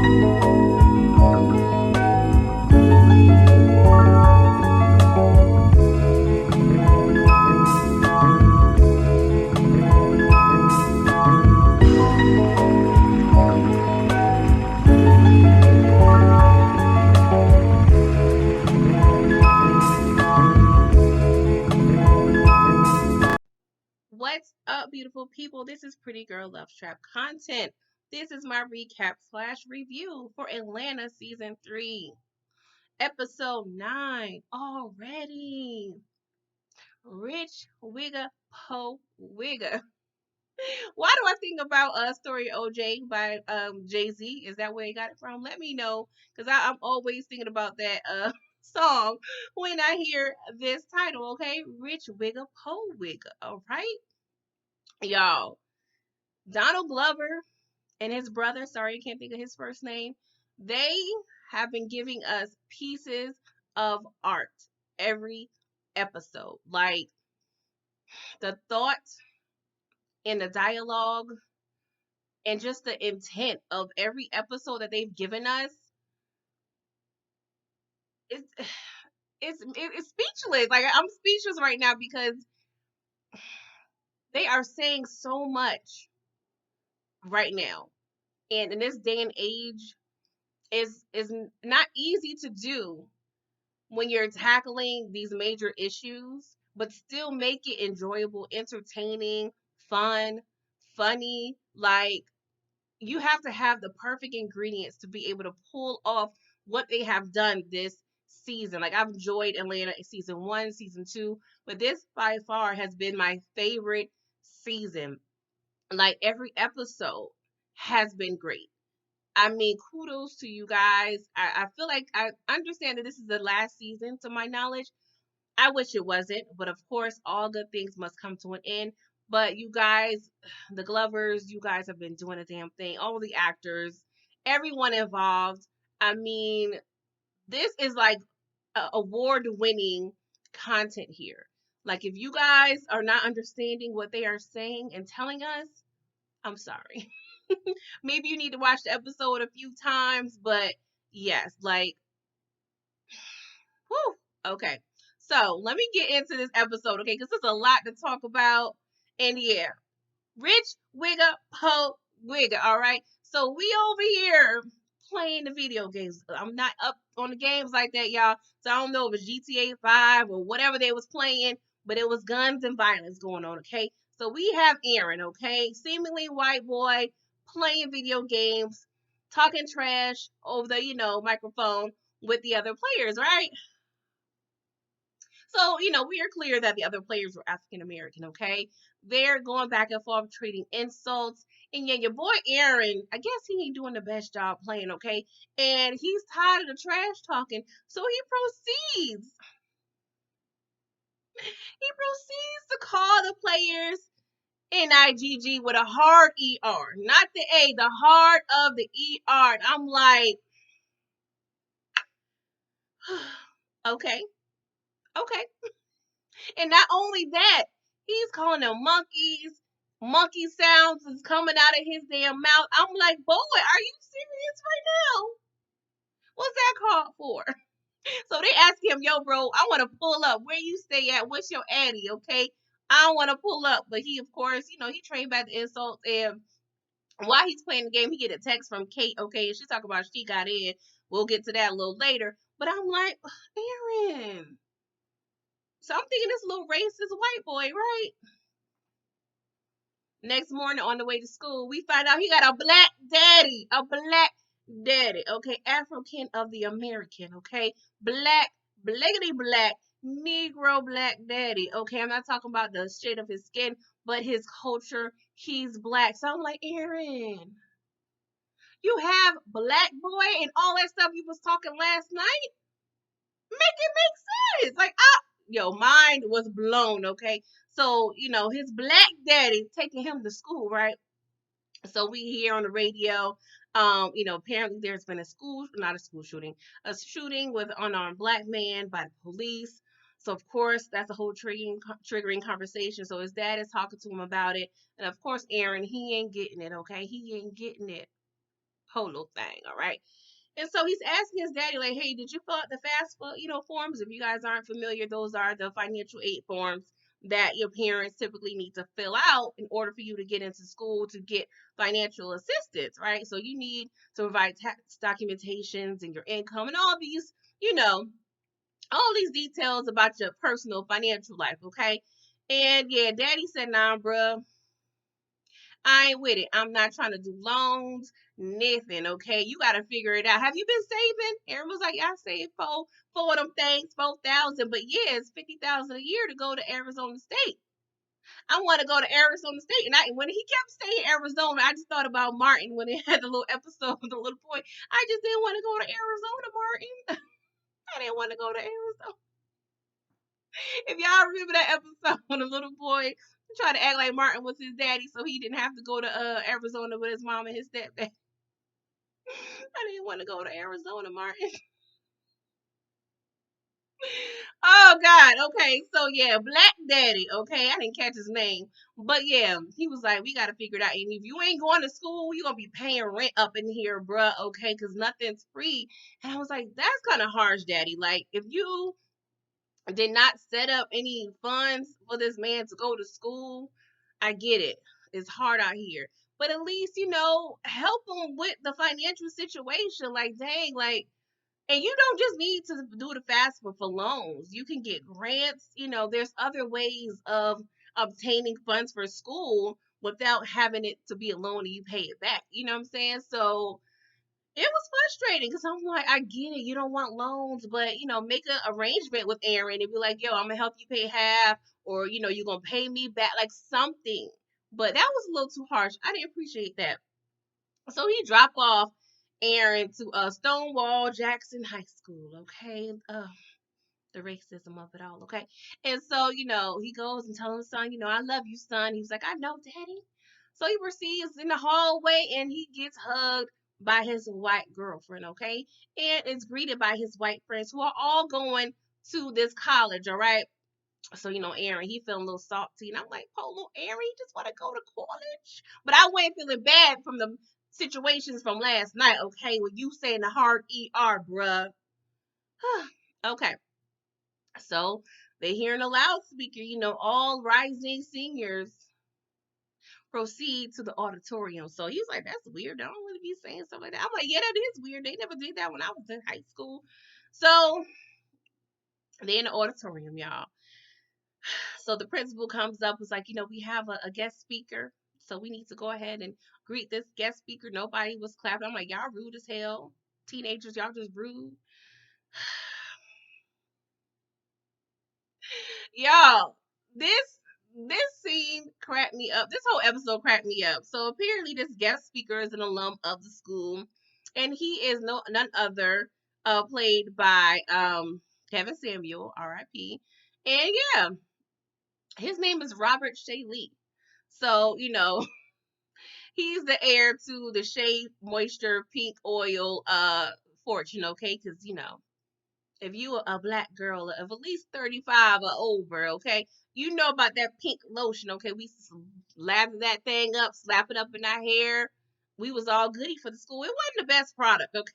What's up, beautiful people? This is Pretty Girl Love Trap content. This is my recap slash review for Atlanta season 3, episode 9 already. Rich Wigga Po Wigga. Why do I think about Story OJ by Jay-Z? Is that where he got it from? Let me know, because I'm always thinking about that song when I hear this title, okay? Rich Wigga Po Wigga, all right? Y'all, Donald Glover and his brother, sorry, I can't think of his first name, they have been giving us pieces of art every episode. Like the thought and the dialogue and just the intent of every episode that they've given us. It's it's speechless. Like, I'm speechless right now because they are saying so much right now. And in this day and age, is not easy to do when you're tackling these major issues, but still make it enjoyable, entertaining, fun, funny. Like, you have to have the perfect ingredients to be able to pull off what they have done this season. Like, I've enjoyed Atlanta season 1, season 2, but this by far has been my favorite season. Like, every episode has been great. I mean, kudos to you guys. I feel like I understand that this is the last season, to my knowledge. I wish it wasn't, but of course, all good things must come to an end. But you guys, the Glovers, you guys have been doing a damn thing. All the actors, everyone involved. I mean, this is like award-winning content here. Like, if you guys are not understanding what they are saying and telling us, I'm sorry. Maybe you need to watch the episode a few times, but yes, like, whew, okay. So let me get into this episode, okay? Because there's a lot to talk about. And yeah, Rich Wigga Po Wigga, all right? So we over here playing the video games. I'm not up on the games like that, y'all. So I don't know if it was GTA 5 or whatever they was playing, but it was guns and violence going on, okay? So we have Aaron, okay? Seemingly white boy playing video games, talking trash over the, microphone with the other players, right? So, we are clear that the other players were African American, okay? They're going back and forth, trading insults. And yeah, your boy Aaron, I guess he ain't doing the best job playing, okay? And he's tired of the trash talking. So he proceeds. He proceeds to call the players NIGG with a hard ER. Not the A, the hard of the ER. I'm like, okay, okay. And not only that, he's calling them monkeys. Monkey sounds is coming out of his damn mouth. I'm like, boy, are you serious right now? What's that called for? So they ask him, yo, bro, I want to pull up. Where you stay at? What's your addy? Okay. I don't want to pull up. But he, of course, he trained by the insults. And while he's playing the game, he get a text from Kate. Okay. And she talk about she got in. We'll get to that a little later. But I'm like, Aaron. So I'm thinking this little racist white boy, right? Next morning on the way to school, we find out he got a black daddy. A black daddy, okay? African of the American, okay? Black, blackity black, Negro black daddy, okay? I'm not talking about the shade of his skin, but his culture. He's black. So I'm like, Aaron, you have black boy and all that stuff you was talking last night? Make it make sense. Like, yo, mind was blown, okay? So, his black daddy taking him to school, right? So we hear on the radio, apparently there's been a shooting with an unarmed black man by the police. So of course that's a whole triggering conversation. So his dad is talking to him about it, and of course Aaron, he ain't getting it. Okay, he ain't getting it. whole little thing, all right? And so he's asking his daddy, like, hey, did you fill out the FAFSA, forms? If you guys aren't familiar, those are the financial aid forms that your parents typically need to fill out in order for you to get into school to get financial assistance, right? So you need to provide tax documentations and your income and you know, all these details about your personal financial life, okay? And yeah, daddy said, nah, bruh, I ain't with it. I'm not trying to do loans, nothing, okay? You got to figure it out. Have you been saving? Aaron was like, yeah, I saved four of them things, 4,000, but yeah, it's 50,000 a year to go to Arizona State. I want to go to Arizona State. And when he kept saying Arizona, I just thought about Martin when he had the little episode with the little boy. I just didn't want to go to Arizona, Martin. I didn't want to go to Arizona. If y'all remember that episode when the little boy tried to act like Martin was his daddy so he didn't have to go to Arizona with his mom and his stepdad. I didn't want to go to Arizona, Martin. Oh God. Okay. So yeah, Black Daddy. Okay. I didn't catch his name. But yeah, he was like, we gotta figure it out. And if you ain't going to school, you're gonna be paying rent up in here, bruh. Okay, because nothing's free. And I was like, that's kind of harsh, Daddy. Like, if you did not set up any funds for this man to go to school, I get it. It's hard out here. But at least, help him with the financial situation. Like, dang, like, and you don't just need to do the FAFSA for loans. You can get grants. There's other ways of obtaining funds for school without having it to be a loan and you pay it back. You know what I'm saying? So it was frustrating because I'm like, I get it. You don't want loans, but make an arrangement with Aaron and be like, yo, I'm gonna help you pay half, or you're gonna pay me back, like something. But that was a little too harsh. I didn't appreciate that. So he dropped off Aaron to Stonewall Jackson High School. Okay, the racism of it all. Okay, and so he goes and tells his son, I love you, son. He was like, I know, Daddy. So he proceeds in the hallway and he gets hugged by his white girlfriend. Okay, and is greeted by his white friends who are all going to this college. All right. So, Aaron, he feeling a little salty. And I'm like, oh, little Aaron, you just want to go to college? But I wasn't feeling bad from the situations from last night, okay? When you saying the hard ER, bruh. Okay. So they hearing a loudspeaker, all rising seniors proceed to the auditorium. So he's like, that's weird. I don't really be saying stuff like that. I'm like, yeah, that is weird. They never did that when I was in high school. So they're in the auditorium, y'all. So the principal comes up, was like, we have a guest speaker. So we need to go ahead and greet this guest speaker. Nobody was clapping. I'm like, y'all rude as hell. Teenagers, y'all just rude. Y'all, this scene cracked me up. This whole episode cracked me up. So apparently this guest speaker is an alum of the school. And he is none other played by Kevin Samuel, R.I.P. And yeah, his name is Robert Shea Lee. So, he's the heir to the Shea Moisture Pink Oil fortune, okay? Because, if you are a black girl of at least 35 or over, okay, you know about that pink lotion, okay? We used to lather that thing up, slap it up in our hair. We was all goody for the school. It wasn't the best product, okay?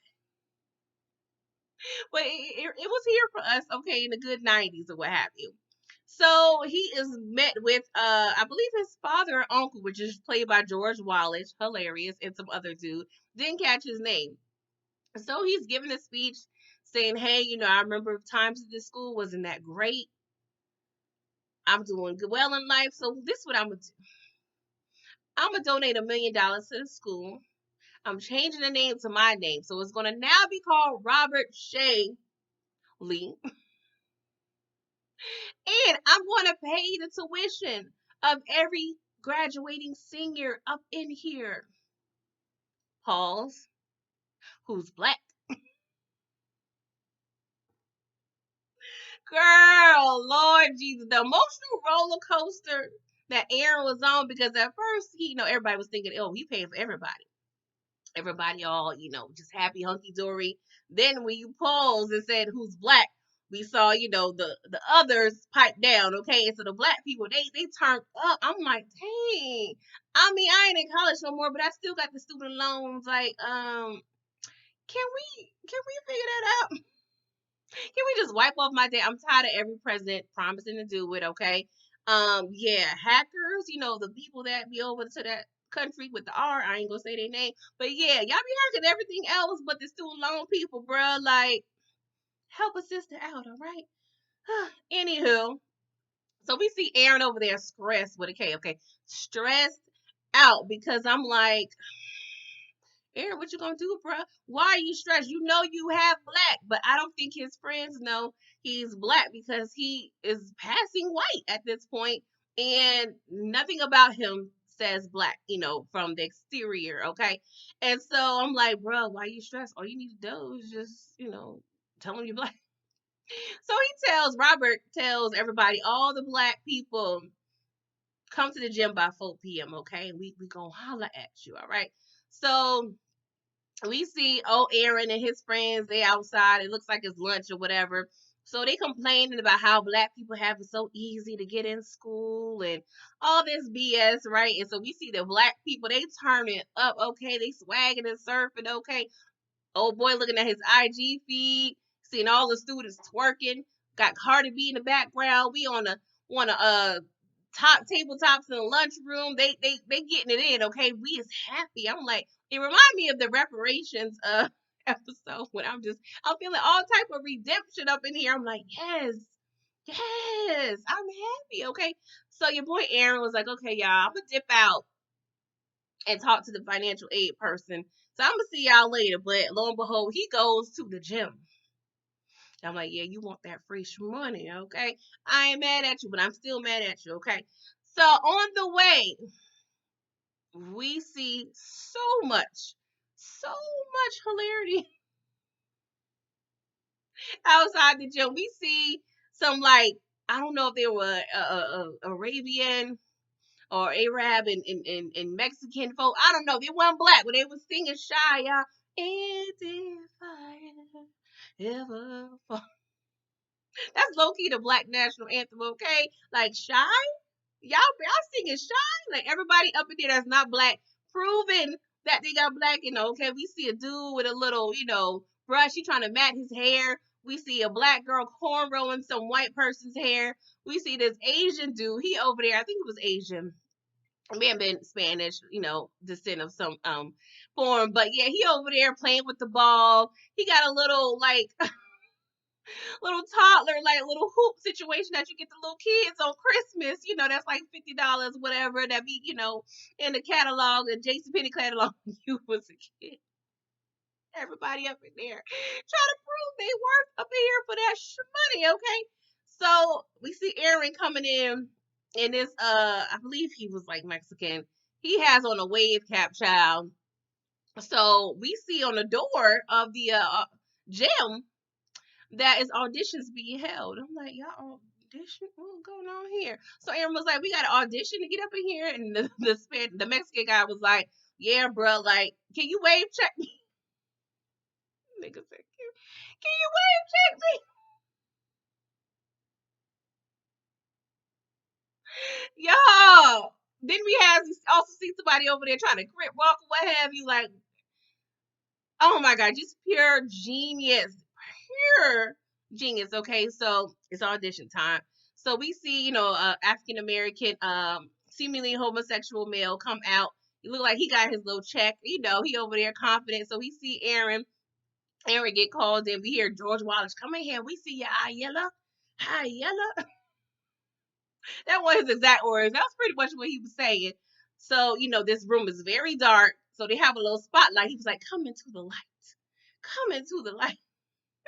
But it was here for us, okay, in the good 90s or what have you. So he is met with I believe his father or uncle, which is played by George Wallace, hilarious, and some other dude. Didn't catch his name. So he's giving a speech saying, hey, I remember times at this school wasn't that great. I'm doing well in life. So this is what I'm gonna do. I'm gonna donate $1 million to the school. I'm changing the name to my name. So it's gonna now be called Robert Shea Lee. And I'm going to pay the tuition of every graduating senior up in here. Pause. Who's black? Girl, Lord Jesus. The emotional roller coaster that Aaron was on, because at first, everybody was thinking, oh, he paying for everybody. Everybody all, just happy, hunky-dory. Then when you pause and said, who's black? we saw, the others pipe down, okay? And so the black people, they turned up. I'm like, dang. I mean, I ain't in college no more, but I still got the student loans. Like, can we figure that out? Can we just wipe off my day? I'm tired of every president promising to do it, okay? Yeah, hackers, the people that be over to that country with the R, I ain't gonna say their name, but yeah, y'all be hacking everything else but the student loan people, bruh. Like, help a sister out, all right? Anywho, so we see Aaron over there stressed with a K, okay? Stressed out because I'm like, Aaron, what you gonna do, bruh? Why are you stressed? You know you have black, but I don't think his friends know he's black because he is passing white at this point, and nothing about him says black, from the exterior, okay? And so I'm like, bruh, why you stressed? All you need to do is just, tell him you're black. So Robert tells everybody, all the black people, come to the gym by 4 p.m., okay? We gonna holler at you, all right? So we see Aaron and his friends, they outside. It looks like it's lunch or whatever. So they complaining about how black people have it so easy to get in school and all this BS, right? And so we see the black people, they turning up, okay? They swagging and surfing, okay? Old boy looking at his IG feed, seeing all the students twerking. Got Cardi B in the background. We on a top tabletops in the lunchroom. They getting it in, okay? We is happy. I'm like, it remind me of the reparations episode when I'm feeling all type of redemption up in here. I'm like, yes, I'm happy, okay? So your boy Aaron was like, okay, y'all, I'm gonna dip out and talk to the financial aid person. So I'm gonna see y'all later. But lo and behold, he goes to the gym. I'm like, yeah, you want that fresh money, okay? I ain't mad at you, but I'm still mad at you, okay? So on the way, we see so much hilarity outside the gym. We see some, like, I don't know if they were Arabian or Arab and Mexican folk. I don't know. They weren't black, but they was singing Shy, y'all. And if I ever fall. That's low key the black national anthem, okay? Like Shy, y'all singing Shy. Like everybody up in there that's not black, proving that they got black. Okay, we see a dude with a little, brush. He trying to mat his hair. We see a black girl cornrowing some white person's hair. We see this Asian dude. He over there. I think it was Asian. May have been Spanish, descent of some form. But yeah, he over there playing with the ball. He got a little like little toddler, like little hoop situation that you get the little kids on Christmas. That's like $50, whatever. That be, in the catalog, the JCPenney catalog when you was a kid. Everybody up in there trying to prove they worth up in here for that money, okay? So we see Aaron coming in this I believe he was like Mexican. He has on a wave cap, child. So we see on the door of the gym that is auditions being held. I'm like, y'all audition? What's going on here? So Aaron was like, we got an audition to get up in here, and the Mexican guy was like, yeah, bro, like, can you wave check me? Nigga said, can you wave check me? Y'all. Then we have also see somebody over there trying to grip walk or what have you, like, oh my god, just pure genius. Pure genius. Okay, so it's audition time. So we see, African American, seemingly homosexual male come out. He look like he got his little check. He over there confident. So we see Aaron. Aaron get called in. We hear George Wallace, come in here. We see you, Ayala. Ayala. That was his exact words. That was pretty much what he was saying. So, this room is very dark. So they have a little spotlight. He was like, come into the light. Come into the light.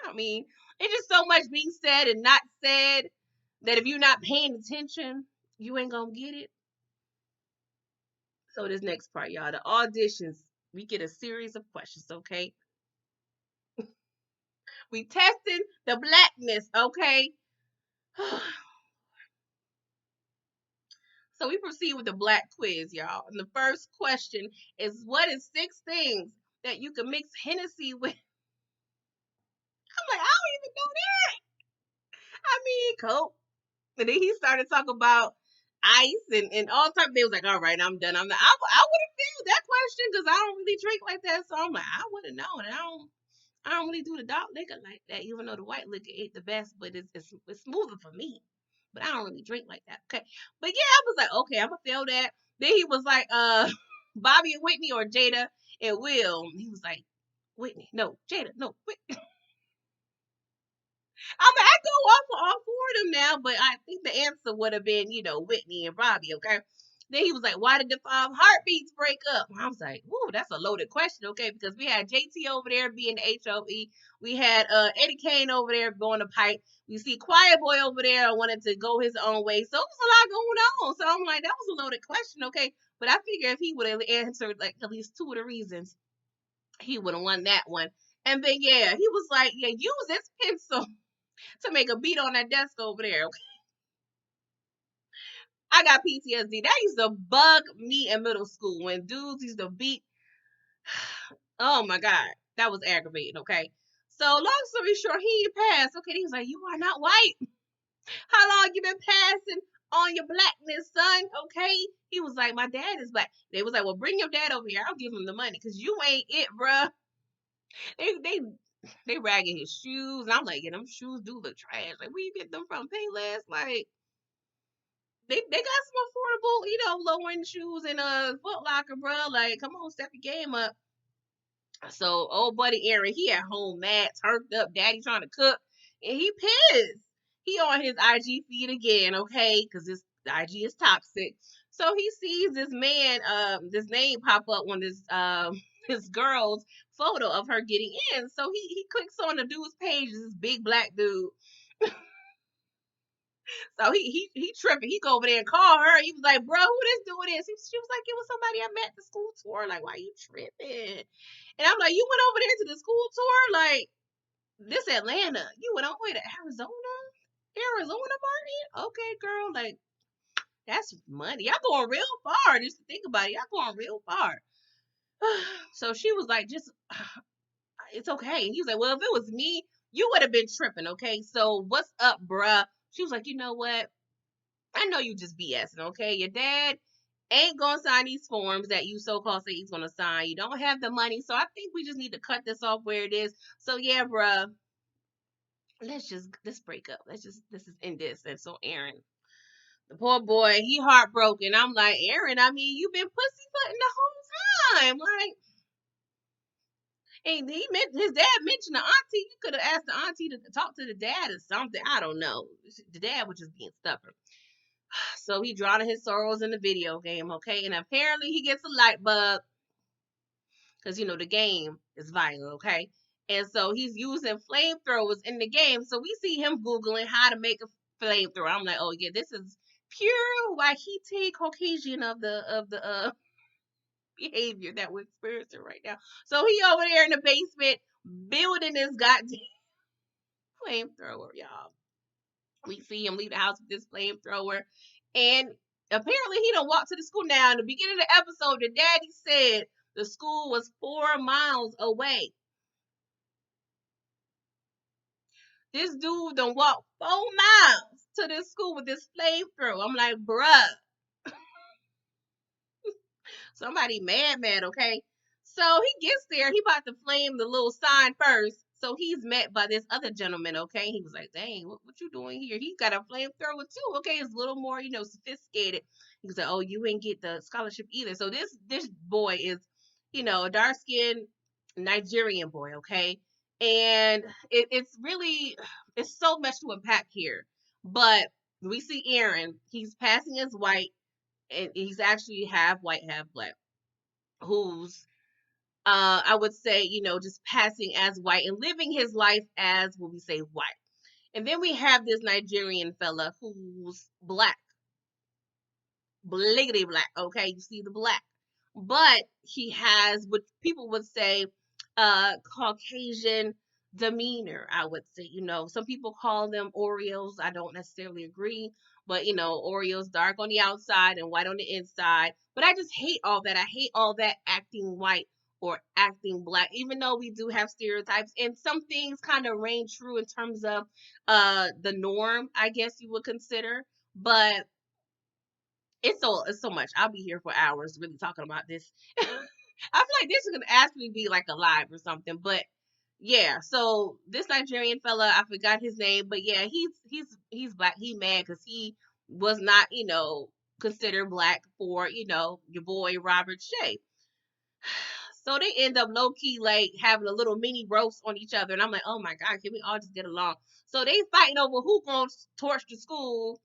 I mean, it's just so much being said and not said that if you're not paying attention, you ain't gonna get it. So this next part, y'all, the auditions, we get a series of questions, okay? We testing the blackness, okay? So we proceed with the black quiz, y'all. And the first question is, what is 6 things that you can mix Hennessy with? I'm like, I don't even know that. I mean, Coke. And then he started talking about ice and all type. They was like, all right, I'm done. I would have failed that question because I don't really drink like that. So I'm like, I would have known. I don't really do the dark liquor like that, even though the white liquor ain't the best, but it's smoother for me. But I don't really drink like that. Okay. But yeah, I was like, okay, I'm gonna fail that. Then he was like, Bobby and Whitney or Jada and Will. He was like, Whitney, no, Jada, no, Whitney. I go off for all four of them now, but I think the answer would have been, Whitney and Robbie, okay? Then he was like, why did the five heartbeats break up? I was like, whoa, that's a loaded question, okay? Because we had JT over there being the HOE. We had Eddie Kane over there going to pipe. We see Quiet Boy over there wanted to go his own way. So it was a lot going on. So I'm like, that was a loaded question, okay? But I figure if he would have answered like at least two of the reasons, he would have won that one. And then yeah, he was like, yeah, use this pencil to make a beat on that desk over there. I got PTSD. That used to bug me in middle school when dudes used to beat. Oh my God. That was aggravating, okay? So long story short, he passed. Okay, he was like, you are not white. How long you been passing on your blackness, son? Okay. He was like, my dad is black. They was like, well, bring your dad over here. I'll give him the money because you ain't it, bruh. They ragging his shoes. And I'm like, yeah, them shoes do look trash. Like, where you get them from? Payless? Like, they got some affordable, low end shoes in a Foot Locker, bro. Like, come on, step your game up. So old buddy Aaron, he at home mad, turned up, daddy trying to cook, and he pissed. He on his IG feed again, okay, because this IG is toxic. So he sees this man, this name pop up on this this girl's photo of her getting in. So he clicks on the dude's page, this big black dude. So he tripping. He go over there and call her. He was like, bro, who this doing this? She was like, it was somebody I met at the school tour. Like, why you tripping? And I'm like, you went over there to the school tour? Like, this Atlanta. You went all the way to Arizona? Arizona, Martin? Okay, girl. Like, that's money. Y'all going real far. Just to think about it. Y'all going real far. So she was like, just, it's okay. And he was like, well, if it was me, you would have been tripping, okay? So what's up, bruh? She was like, you know what? I know you just BSing, okay? Your dad ain't gonna sign these forms that you so-called say he's gonna sign. You don't have the money, so I think we just need to cut this off where it is. So yeah, bruh, let's break up. This is end this. And so Aaron, the poor boy, he heartbroken. I'm like, Aaron, I mean, you've been pussyfooting the whole time, like. And his dad mentioned the auntie. You could have asked the auntie to talk to the dad or something. I don't know. The dad was just being stubborn. So he drowning his sorrows in the video game, okay? And apparently he gets a light bulb because the game is violent, okay? And so he's using flamethrowers in the game. So we see him googling how to make a flamethrower. I'm like, oh yeah, this is pure Wahiti Caucasian of the behavior that we're experiencing right now. So he over there in the basement building this goddamn flamethrower, y'all. We see him leave the house with this flamethrower. And apparently he don't walk to the school now. In the beginning of the episode, the daddy said the school was 4 miles away. This dude done walk 4 miles to this school with this flamethrower. I'm like, bruh, somebody mad, okay? So he gets there. He about to flame the little sign first. So he's met by this other gentleman, okay? He was like, dang, what you doing here? He got a flamethrower too, okay? It's a little more, sophisticated. He was like, oh, you ain't get the scholarship either. So this boy is, a dark-skinned Nigerian boy, okay? And it's so much to unpack here. But we see Aaron, he's passing as white, and he's actually half white, half black, who's I would say, just passing as white and living his life as what we say white. And then we have this Nigerian fella who's black, bliggity black. Okay, you see the black, but he has what people would say, Caucasian demeanor. I would say, some people call them Oreos. I don't necessarily agree, but Oreos dark on the outside and white on the inside. But I just hate all that. I hate all that acting white or acting black, even though we do have stereotypes and some things kind of reign true in terms of the norm, I guess you would consider. But it's so much. I'll be here for hours really talking about this. I feel like this is gonna actually be like a live or something. But yeah, so this Nigerian fella, I forgot his name, but yeah, he's black. He mad because he was not, considered black for, your boy Robert Shea. So they end up low key like having a little mini roast on each other, and I'm like, oh my god, can we all just get along? So they fighting over who gonna torch the school.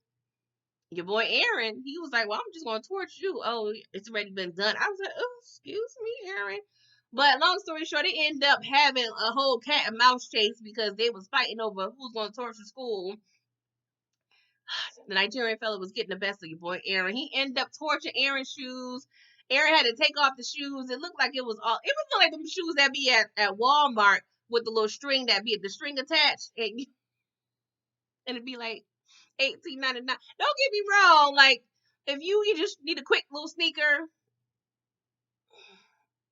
Your boy Aaron, he was like, well, I'm just gonna torch you. Oh, it's already been done. I was like, oh, excuse me, Aaron. But long story short, they end up having a whole cat and mouse chase because they was fighting over who's gonna torch the school. The Nigerian fella was getting the best of your boy Aaron. He ended up torching Aaron's shoes. Aaron had to take off the shoes. It looked like it was all. It was like them shoes that be at Walmart with the little string that be the string attached, and it'd be like 18.99. Don't get me wrong. Like if you just need a quick little sneaker,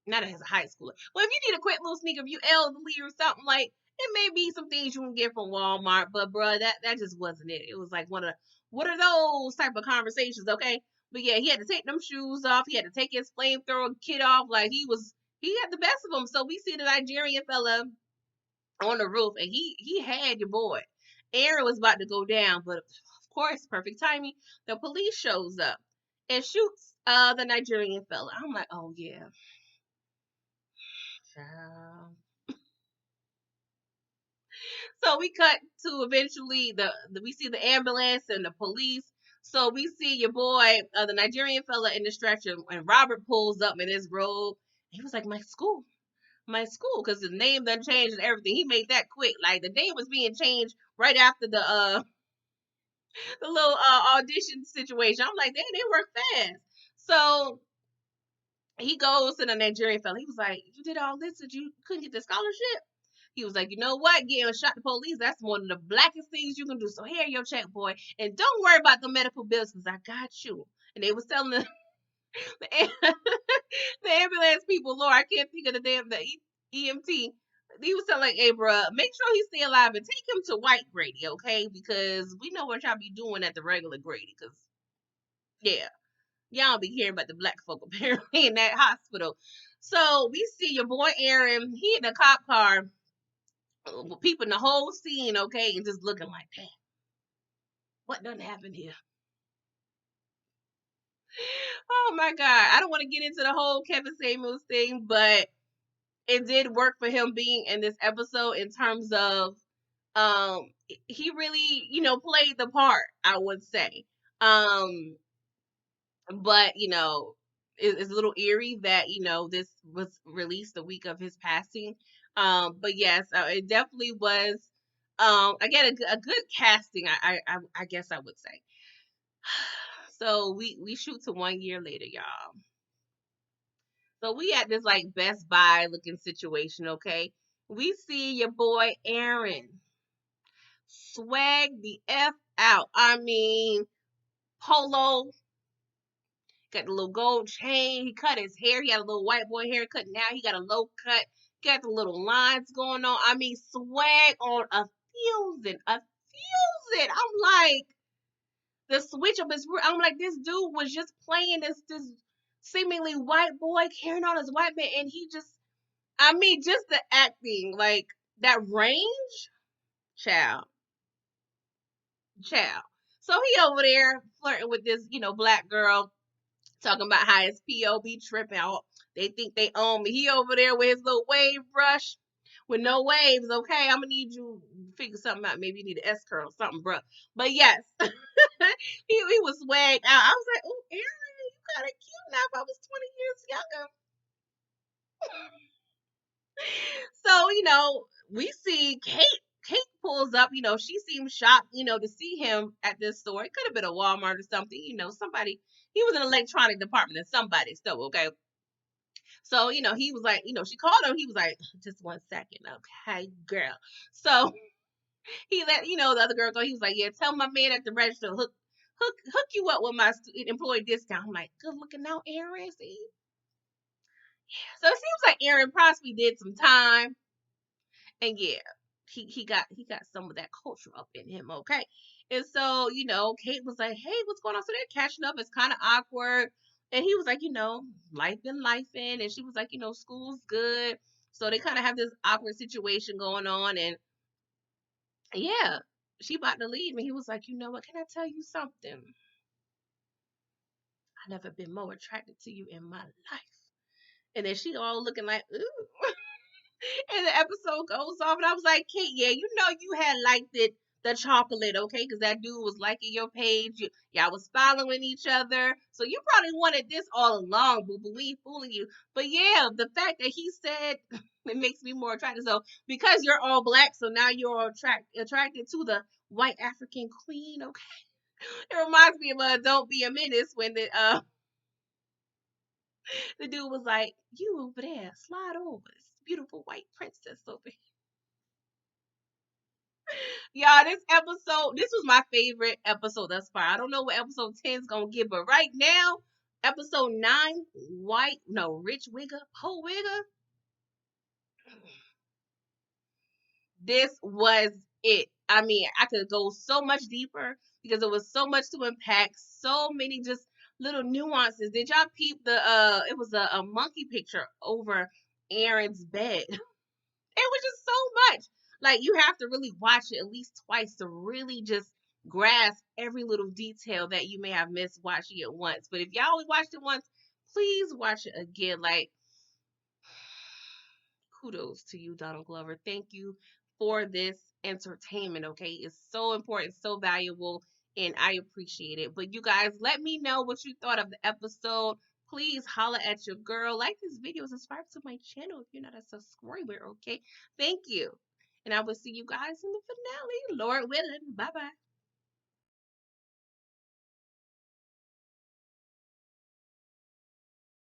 not as a high schooler. Well, if you need a quick little sneaker, if you elderly or something, like it may be some things you can get from Walmart, but bruh, that just wasn't it. It was like one of what are those type of conversations, okay? But yeah, he had to take them shoes off. He had to take his flamethrower kit off. Like he had the best of them. So we see the Nigerian fella on the roof, and he had your boy. Aaron was about to go down, but of course, perfect timing. The police shows up and shoots the Nigerian fella. I'm like, oh yeah. Child. So we cut to eventually we see the ambulance and the police. So we see your boy, the Nigerian fella in the stretcher, and Robert pulls up in his robe. He was like, my school, because the name done changed and everything. He made that quick. Like the name was being changed right after the little audition situation. I'm like, they work fast. So he goes to the Nigerian fella. He was like, you did all this and you couldn't get the scholarship? He was like, you know what? Getting shot to police, that's one of the blackest things you can do. So here your check, boy. And don't worry about the medical bills because I got you. And they was telling the, the ambulance people, Lord, I can't think of the damn EMT. He was telling like, hey, bruh, make sure he stay alive and take him to White Grady, okay? Because we know what y'all be doing at the regular Grady. Because, yeah, y'all be hearing about the black folk apparently in that hospital. So we see your boy Aaron, he in a cop car, peeping the whole scene, okay, and just looking like, damn, what done happened here? Oh my God. I don't want to get into the whole Kevin Samuels thing, but it did work for him being in this episode in terms of he really, played the part, I would say. But it's a little eerie that this was released the week of his passing. But yes, it definitely was. Again, a good casting. I guess I would say. So we shoot to 1 year later, y'all. So we at this like Best Buy looking situation. Okay, we see your boy Aaron swag the f out. I mean, polo. Got the little gold chain. He cut his hair. He had a little white boy haircut. Now he got a low cut. Got the little lines going on. I mean, swag on a fusion. A fusion. I'm like, the switch up is. I'm like, this dude was just playing this seemingly white boy carrying on his white man, and he just. I mean, just the acting, like that range, child, child. So he over there flirting with this, black girl talking about how his POB tripping out. They think they own me. He over there with his little wave brush with no waves. Okay, I'm gonna need you to figure something out. Maybe you need an S curl or something, bro. But yes, he was swagged out. I was like, oh, Aaron, you kind of cute now. If I was 20 years younger. So we see Kate pulls up. She seems shocked. To see him at this store. It could have been a Walmart or something. Somebody. He was in the electronic department at somebody's store. Okay. So, he was like, she called him. He was like, just 1 second. Okay, girl. So he let, the other girl go. He was like, yeah, tell my man at the register, hook you up with my employee discount. I'm like, good looking out, Aaron. See? So it seems like Aaron possibly did some time, and yeah, he got some of that culture up in him, okay? And so, Kate was like, "Hey, what's going on?" So they're catching up. It's kind of awkward, and he was like, life been lifing, and she was like, school's good. So they kind of have this awkward situation going on, and yeah, she about to leave, and he was like, "You know what? Can I tell you something? I never been more attracted to you in my life." And then she all looking like, "Ooh." And the episode goes off, and I was like, Kate, yeah, you had liked the chocolate, okay? Because that dude was liking your page. Y'all was following each other. So you probably wanted this all along, boo boo. We ain't fooling you. But yeah, the fact that he said it makes me more attracted. So because you're all black, so now you're attracted to the white African queen, okay? It reminds me of Don't Be a Menace when the dude was like, "You over there, slide over. This beautiful white princess over here." Y'all, this was my favorite episode thus far. I don't know what episode 10 is gonna give, but right now, episode 9, Rich Wigga, Po Wigga, this was it. I mean, I could go so much deeper because there was so much to unpack, so many just little nuances. Did y'all peep it was a monkey picture over Aaron's bed? It was just so much. Like you have to really watch it at least twice to really just grasp every little detail that you may have missed watching it once. But if y'all only watched it once, please watch it again. Like kudos to you, Donald Glover. Thank you for this entertainment. Okay, it's so important, so valuable, and I appreciate it. But you guys, let me know what you thought of the episode. Please holla at your girl. Like this video, subscribe to my channel if you're not a subscriber. Okay, thank you, and I will see you guys in the finale, Lord willing. Bye bye.